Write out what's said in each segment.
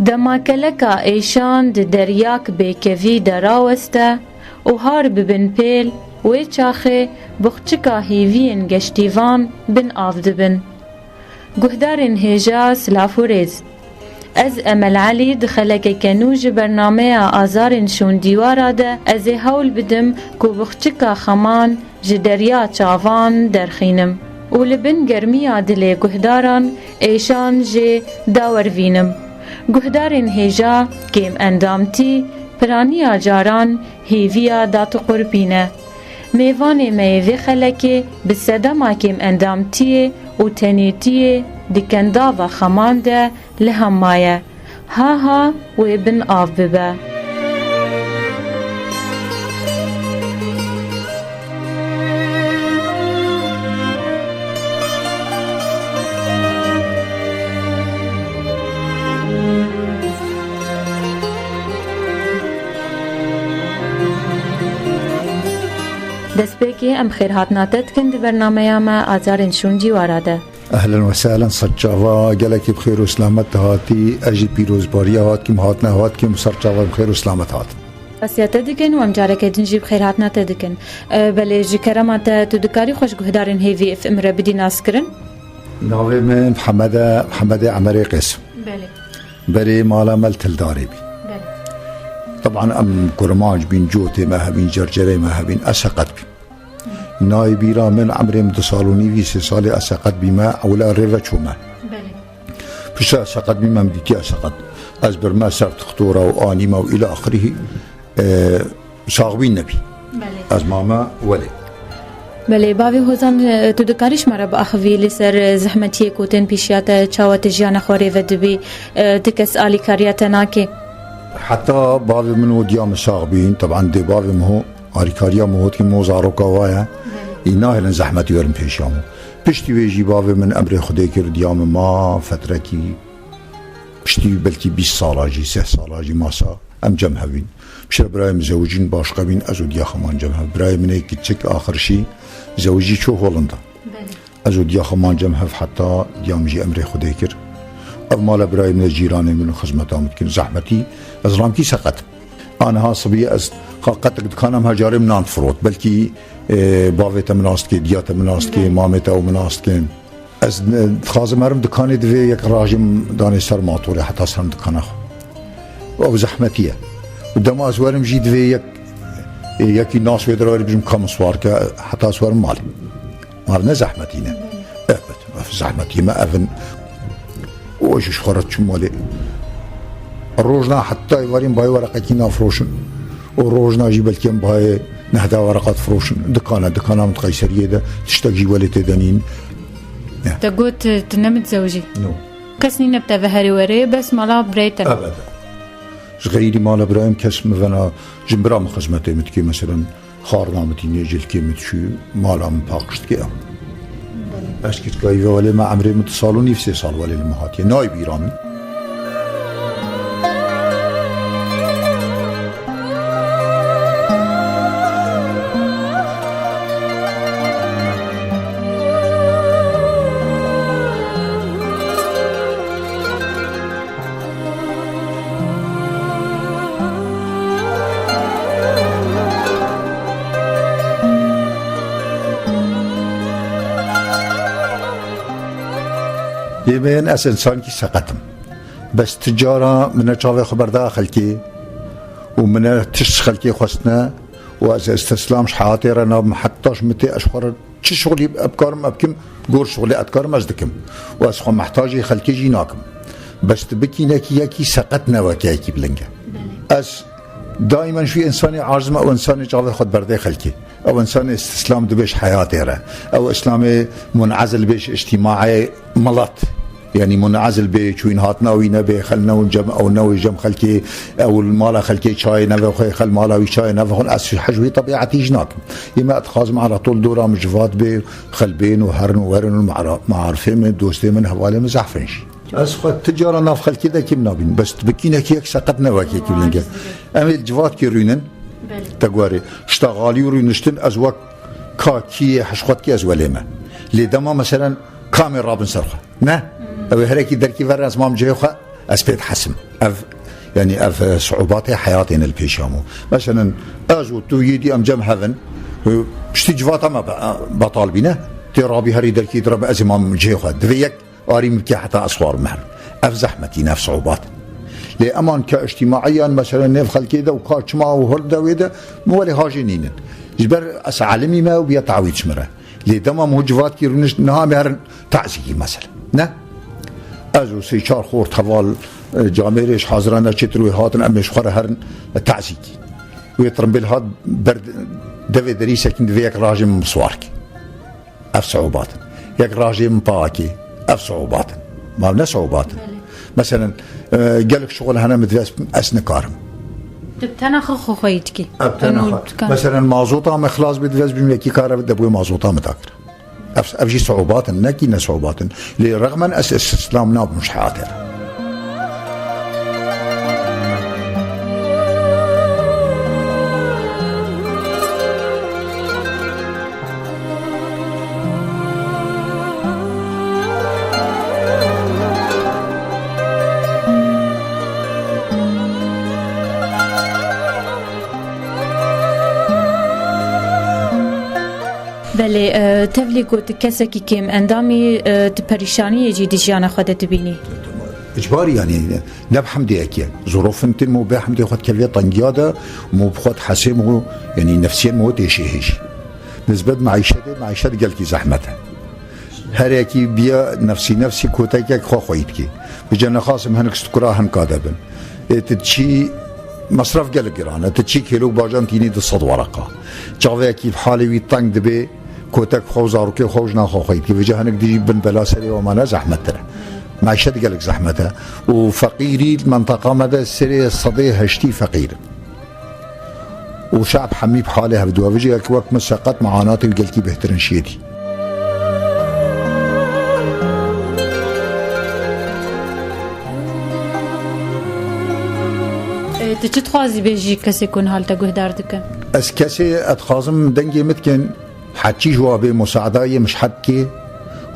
دماکلکا ایشان د دریاک بیکوی دراوسته و هار ببن پیل و چاخه بخچکا هیوین گشتیوان بن آفدبن. گهدارن هجا سلافوريز. از امل علی دخلک کنوج برنامه آزارن شون دیوارا ده از هول بدم کو بخچکا خمان جدریا چاوان درخینم و لبن گرمیا دل گهداران ایشان جه داور وینم. گهدارن هجا کم اندامتی پرانی جاران هیویا داتو قربینه. میوان میوه خلکه بسدما کم اندامتی و تنیتی دکندا و خمانده لهمایه ها و ابن آف ببه. دست بکی ام خیر هاتناتت کند برنامه ما آزارن شون جیواراده. اهلا وسهلا صجاوا قالك بخير وسلامت هاتي اجي بيروز باريا هات كم هاتنا هات كم صجاوا بخير وسلامت هات اسيات دكن ومجارك دنجي بخير هاتنا تدكن بل جي كرامات تدكاري خوش گهدارن هيفي اف امره بدي ناسكرن ناوي من محمد عمري قسم بلي مالا ملتل داري بي طبعا ام كرماج بين جوتي ما هبين جرجري ما هبين اسقط بي نايبي را من عمري متصالوني في 3 سال اسقط بما اولا ريفا شوما فش اسقط بما مديكي اسقط ازبر ما صرت خطوره وانيما والى اخره صاغبين نبي از ماما ولي بله باوی هوزان تو دکاریش مرا با اخوی لسر زحمتیه کوتن پیشیات چاوت جیان خوری و دبی دکس آلی کاریات ناکه حتى باوی منو ديام صاغبين طبعا دي باوی مهو آریکاریا موتی موزارو کوایا اینا هلن زحمتی ورم پیشامو پشتی ویجی باوی من امر خدای کرد دیام ما فتره کی پشتی بلکی 20 ساله جی 3 ساله جی ماسا ام جمع هبین بشر برایم زوجین باشقه بین ازو دیا خمان جمع هب برایم منه کچک آخرشی زوجی چو هولندا ازو دیا خمان جمع هب حتی دیام جی امر خدای کرد او مالا برایم منه جیرانه من خدمت آمد کن زحمتی از رام کی سقط أنا هاصبية أز قطك دكانم هجاري منان فروت بلكي باويتا مناستكي دياتا مناستكي ماميتا ومناستكي أز خازم هرم دكاني دوي يك راجم داني سر ماطوري حتى سرم دكانه أو زحمتية ودم أزوارم جي دوي يكي ناس ويدراري بجم كام سوار حتى سوارم مالنا زحمتينا أبد زحمتي ما أفن وش خرط شو مالي الروجنا حتى يوارين باي ورقة كينا فروشن والروجنا جيب الكيم باي نهدا ورقات فروشن دكانة متقيسرية ده تشتاقي ولي تدانين تقوت تنمت زوجي نو كسني نبتا بهاري وري بس مالا بريتن أبدا غيري مالا برايم كسم فانا جنبرا مخزمتي متكي مثلا خارنا متيني جل كي متشو مالا مباقشت كي أشكت كاي ولي ما عمري متصالوني في 3 سال ولي المهاتي ناي بيرامي يمين أس إنسان كي سقطم بس تجارة من الشافي خبر داخل كي ومن تشخل كي خصنا وأس استسلامش حياتي رانا محتاج متى أشخر شو شغلي أبكارم أبكم قور شغلي أذكارم أزدكم وأس خو محتاج خلكي جيناكم بس تبكي نكي سقطنا وكيكي بلنجا أس دائما شو إنساني عازمة أو إنساني جافي خد بردي خلكي أو إنسان استسلام دبيش حياتي را أو إسلامي منعزل بيش اجتماعي ملط يعني منعزل به شوين هاتنا وينبه خلنا ونجم او نوي جم خلكي او المالا خلكي شاي نبه خل مالا وشاي نبه هون حجوي طبيعتي جناك يما اتخاذ على طول دوره مجفات به خلبين وهرن وورن معارفين من دوستي من حواله مزحفنش اسخ التجاره ناف خلكي ده كيم نابين بس تبكينا كيك سقطنا وكيك بلنجا امي الجفات كيرونن تقواري اشتغالي ورينشتن ازواك كاكي حشقت كي ازوليما لدما مثلا كاميرا بنسرخه نه او هريكي دركي فرنس مام جيوخه اسبيت حسم يعني صعوبات حياتنا البيشامو مثلا ازو تو يدي ام جم هفن بشتجفاتا ما بطالبينه ترابي هري دركي درب ازمام جيوخه دفيك اري مكي حتى اصوار مهر زحمتي نفس صعوبات لامان كاجتماعيا مثلا نف خلكي ده وكاتشما وهردا ويدا مولي هاجينين جبر اسعلمي ما وبيا تعويض شمره لدما موجفات كي رنش نها مهر تعزيي مثلا نه ازو سيشار خور طوال جاميرش حاضرانا چتروي هاتن امش خور هرن تعزيكي ويترم بالهاد برد دفي دريسه كن دفيك راجم مصوارك اف صعوبات يك راجم باكي اف صعوبات ما لنا صعوبات مثلا قالك شغل هنا مدرس اسنكارم تبتنخ خويتكي مثلا مازوطه مخلاص بدرس بميكي كاره دبوي مازوطه متاكر افجي صعوبات نكينا صعوبات لرغم ان اسلامنا مش حاضر بله تفلی گوت کسی که کم اندامی تپریشانی جدی جانا خودت بینی اجباري يعني نبحمدي اكيد ظروف انت مو بحمدي خد كليه طنجاده مو بخد حسيمه يعني نفسيا مو تشيهش نسبه معيشه قالكي زحمتها هريكي بيا نفسي كوتاكي خو خويتكي بجنا خاصم هنك استكراهن كادبن تتشي مصرف قالك انا تتشي كيلو باجان تيني الصد ورقه جافيكي بحالي ويطنج دبي كوتاك خوزاروكي خوجنا خو خويتكي بجهنك دي بن بلا سري وما زحمتها معيشة قالك زحمتها وفقيري المنطقة مدى السرية الصدية هشتي فقير وشعب حمي بحالها بدوا بيجي وقت مساقات معاناتي وقالكي بهترن شيدي تجي تخازي بيجي كسي كون هالتا قهدار دكن اس كسي اتخازم دنجي متكن حتشي جوابي مساعدة مش حدكي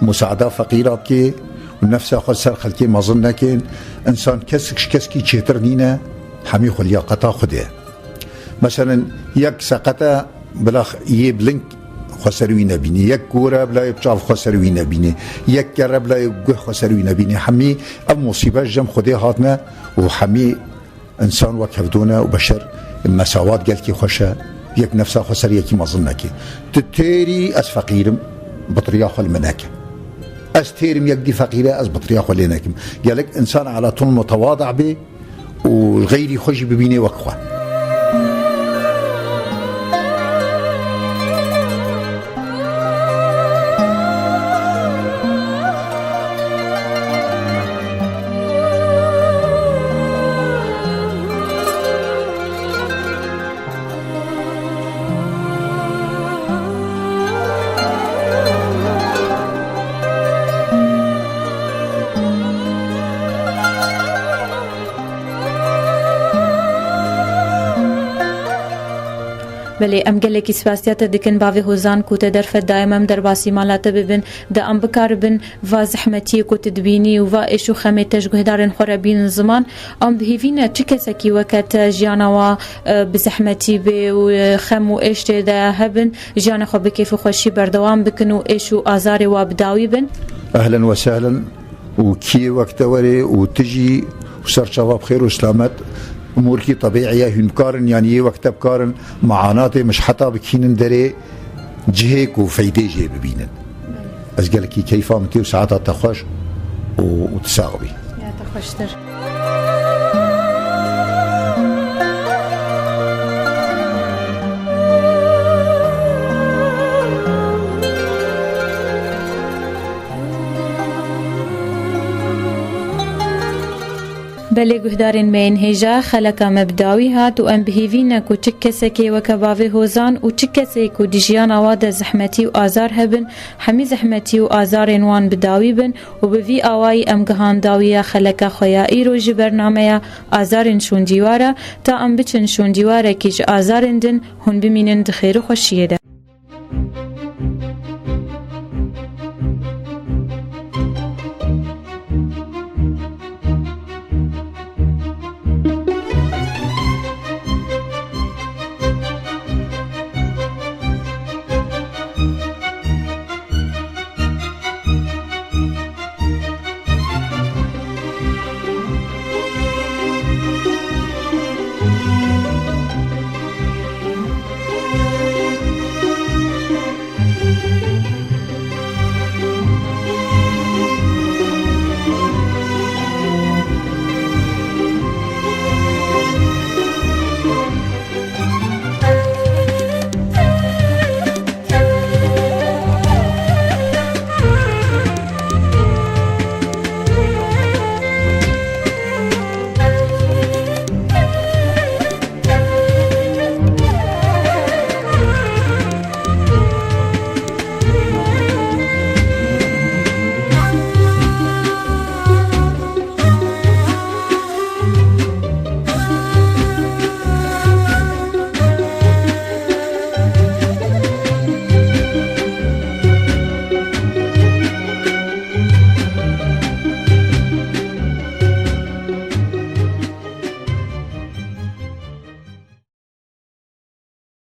مساعدة فقيراتكي ونفسه خسر خلكي ما ظنكين انسان كسكي تشترنينا حمي خليا قطا خديه مثلا يك سقطه بلا يبلنك خسروينا بيني يك كوره بلا يبشاف خسروينا بيني يك كره بلا يقه خسروينا بيني حمي ام مصيبه جم خديه هاتنا وحمي انسان وكفدونا وبشر المساوات قالكي خشه يك نفسه خسر يكي ما ظنكي تتيري اس فقير بطريقه المناكه استيرم يقدي فقيرة أزبط رياخ وليناكم قالك إنسان على طول متواضع به والغير يخش ببيني وكخوة بله ام گلکی سپاسیات دکن باوی هوزان کوت درف دائما در باسی مالات ببن دا ام بکار بن و زحمتی کوت دبینی و ایشو خمه تشگهدارن خرابین زمان ام بهیوین چه کسکی وقت جانا و بزحمتی به و خم و ایشت دا هبن جانا خو بکیف خوشی بردوام بکن و ایشو آزار و بداوی بن اهلا وسهلا وكي وقت وري وتجي وصار شباب خير وسلامات اموركي طبيعيه هنكارن يعني وقت بكارن معاناتي مش حتى بكين دري جهيك وفايدة جي ببينن از قالكي كيف امتي وساعتها تخش وتساغبي يا تخشتر بله گهدارین مین هجا خلقا مبداوی هات و ام بهیوینه کو چک کسی که وکباوی هوزان و چک کسی کو دیجیان آواد زحمتی و آزار هبن همی زحمتی و آزار وان بداوی بن و بوی آوای ام گهان داویه خلقا خویایی رو جی برنامه آزارن شون دیواره تا ام بچن شون دیواره کیج آزارندن هن بمینن دخیر خوشیه ده.